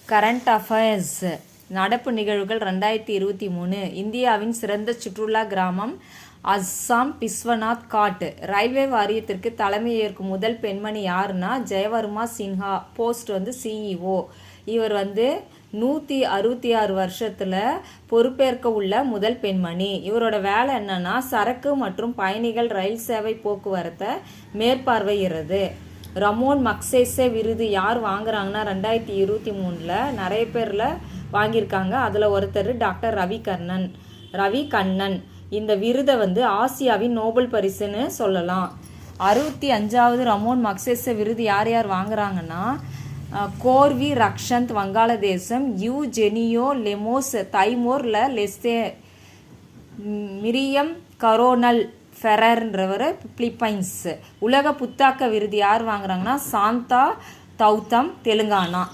Current affairs நடப்பு நிகழ்வுகள் 2023. இந்தியாவின் சிறந்த சுற்றுலா கிராமம் அஸ்ஸாம் பிஸ்வநாத் காட். ரயில்வே வாரியத்திற்கு தலைமை ஏற்கும் முதல் பெண்மணி யாருன்னா ஜெயவர்மா சின்ஹா. Post CEO. இவர் 166 வருஷத்தில் பொறுப்பேற்க உள்ள முதல் பெண்மணி. இவரோட வேலை என்னன்னா சரக்கு மற்றும் பயணிகள் ரயில் சேவை போக்குவரத்தை மேற்பார்வையிடுறது. ரமோன் மக்சேசே விருது யார் வாங்குறாங்கன்னா 2023 நிறைய பேரில் வாங்கியிருக்காங்க. அதில் ஒருத்தர் டாக்டர் ரவி கண்ணன். இந்த விருதை ஆசியாவின் நோபல் பரிசுன்னு சொல்லலாம். 65வது ரமோன் மக்சேசே விருது யார் யார் வாங்குறாங்கன்னா கோர்வி ரக்ஷந்த் வங்காளதேசம், யூஜெனியோ லெமோஸ் தைமோர் லெஸ்தே, மிரியம் கரோனல் ஃபெரர்ன்றவர் பிலிப்பைன்ஸ். உலக புத்தாக்க விருது யார் வாங்குறாங்கன்னா சாந்தா தௌதம் தெலுங்கானா.